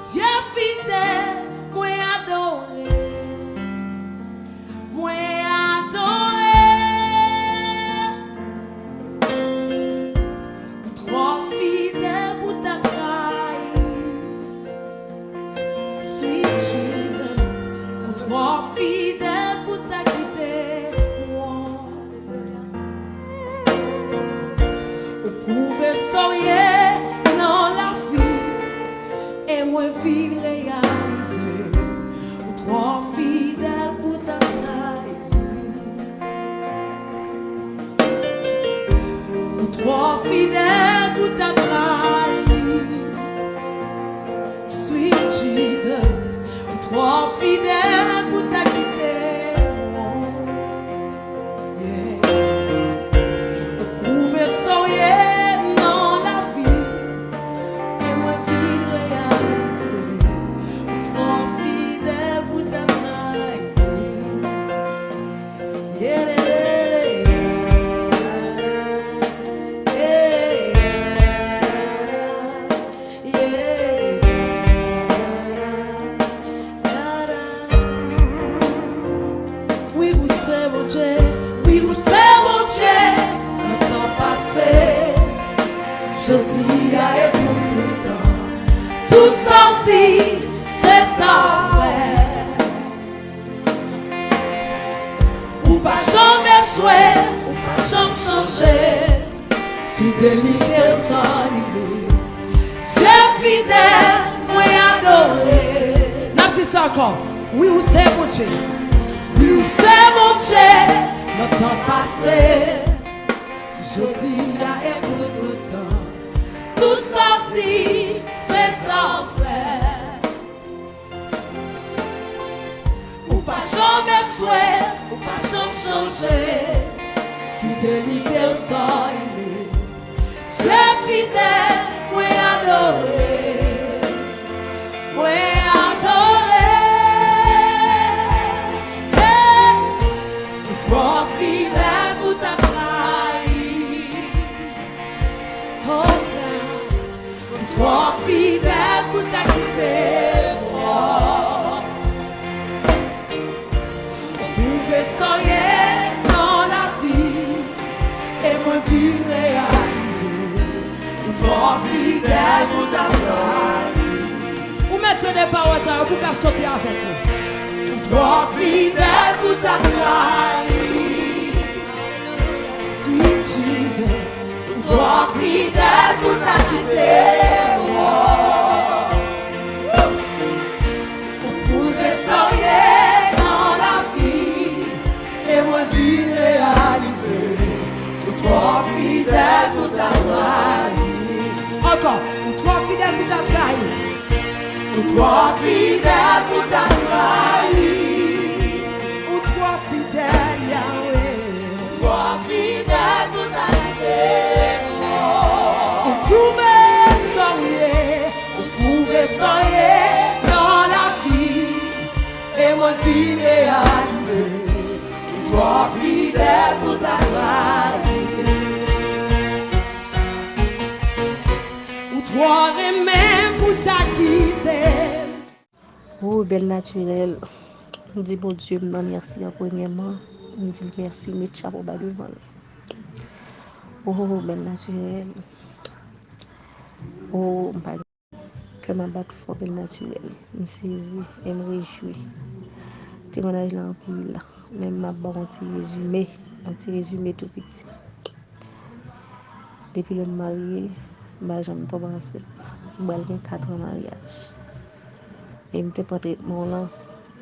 Dieu fidèle, moi adoré, moi adoré. Trop fidèle pour ta trahir, sweet Jesus. Trop fidèle pour ta quitter, moi. Vous pouvez sourire dans la vie et moi fil réaliser. Trop fidèle pour ta trahir, trop fidèle pour ta trahir, sweet Jesus. Trop fidèle pour ta quitter, yeah. Vous pouvez sourire dans la vie et moi fil réaliser. Trop fidèle pour ta trahir, yeah. Oui, vous savez, mon Dieu. Oui, vous savez, mon Dieu. Le temps passé, je dis à pour tout le temps. Toute sortie, c'est ça fait. Ou pas jamais jouer, ou pas jamais changer. Fidélité sans limite. Dieu fidèle, moi adoré. N'a dit ça encore. Oui, vous savez, mon Dieu. Oui, où c'est mon Dieu, le temps passé, je dis là et pour tout le temps, tout sorti, c'est sans faire. Ou pas jamais jouer, ou pas jamais changer, fidélité sans limite. Dieu fidèle, moi adoré, moi adoré. Trop fidèle pour ta trahir, oh God. Trop fidèle pour ta quitter, oh. On pouvait sourire dans la vie et moi vie réaliser. Trop fidèle pour ta trahir. Vous mettez des paroles ça pour qu'à chanter avec nous. Trop fidèle pour ta trahir, sweet Jesus. Trop fidèle pour ta quitter, oh. On pouvait sourire dans la vie et moi vie réaliser. Trop fidèle pour ta trahir. Encore, trop fidèle pour ta trahir. Trop fidèle pour ta trahir. Trop fidèle, Yahweh. Trop fidèle pour ta trahir. On pouvait sourire dans la vie et moi vie réaliser. Trop fidèle pour ta trahir. Toi même pour ta quitter. Oh, belle naturelle. Je dis bon Dieu, me merci premièrement. Je dis merci, mes chapeaux bas devant. Oh, belle naturelle. Oh, que ma batte fort, belle naturelle. Je me saisis et me réjouis. Témoignage là en pile. Même ma bon un petit résumé tout petit. Depuis le marié, j'aime tomber enceinte. J'ai 4 ans de mariage. Et je me prends traitement là.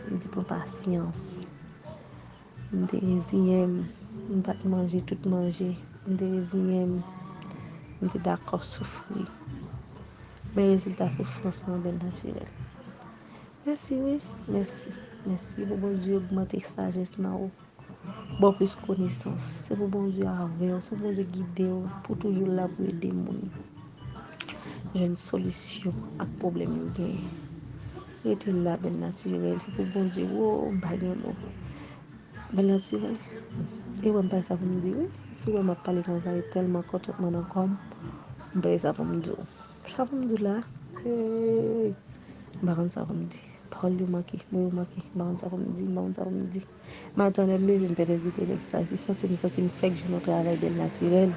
Je me prends patience. Je me résigné. Je ne pas manger, tout manger. Je me résigné. Je suis d'accord souffrir. Mais résultat souffrance mon belle naturel. Merci, oui. Merci. Merci pour bon Dieu augmenter sagesse dans bon plus connaissance. C'est pour bon Dieu avec, c'est pour bon Dieu guider pour toujours là pour aider les gens. J'ai une solution à problème gain. Rete là belle naturel, c'est pour bon Dieu oh bagano. Belle naturel. Et on pas ça pour me dire oui, si on m'a parlé comme ça tellement contentement dans comme on ça pour me dire. Ça pour me dire là. Baron ça comme dit. Parole lui manqué, moi manqué. Baron ça comme dit, baron ça comme dit. Maintenant, je me lever, je me dire ça. Si senti me fait que je ne travaille bien naturel.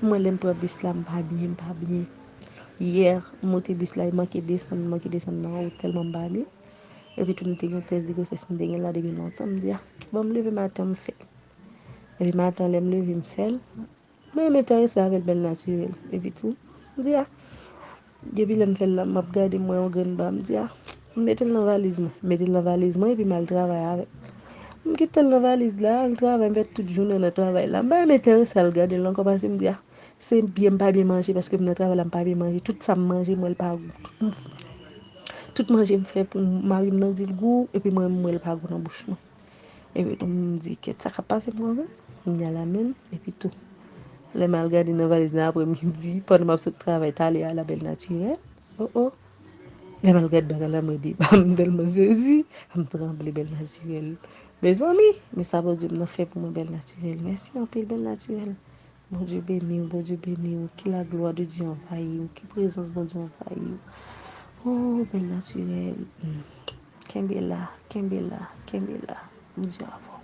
Moi, je prends bus là, pas bien, pas bien. Hier, monter bus là, il manquait descendre dans l'hôtel, pas bien. Et puis, tout le monde test de grossesse, je suis là depuis longtemps. Je me dis, bon, me lever matin, me fait. Et puis, matin, je me lever, me fait. Mais je m'intéresse avec le bel naturel. Et puis, tout. Je me dis, depuis que je fais là, je regarde moi au grand bas, je me dis, mettez le dans la valise, mettez le dans la valise, et puis je travaille avec. Je quitte la valise là, je travaille, je toute journée dans le travail là. Je m'intéresse à regarder là, parce que je me dis, c'est bien pas bien manger, parce que je travaille là, pas bien manger. Tout ça, manger, moi, pas goût. Tout manger, me fait pour Marie me dit le goût, et puis moi, je pas goût dans la bouche. Et puis, on me dit que ça va passer pour moi, il y a la même, et puis tout. Les mal gardés dans la valise l'après-midi, pendant que je travaille, aller à la belle nature. Oh oh. Les mal gardés dans la midi, je me tellement saisi, je me tremble belle naturelle. Mes amis, mais ça veut dire que je fais pour moi belle naturelle. Merci en pile belle naturelle. Bon Dieu béni, que la gloire de Dieu envahit, que la présence de Dieu envahit. Oh, belle naturelle. Kembela, Kembela, Kembela. Mon Dieu avant.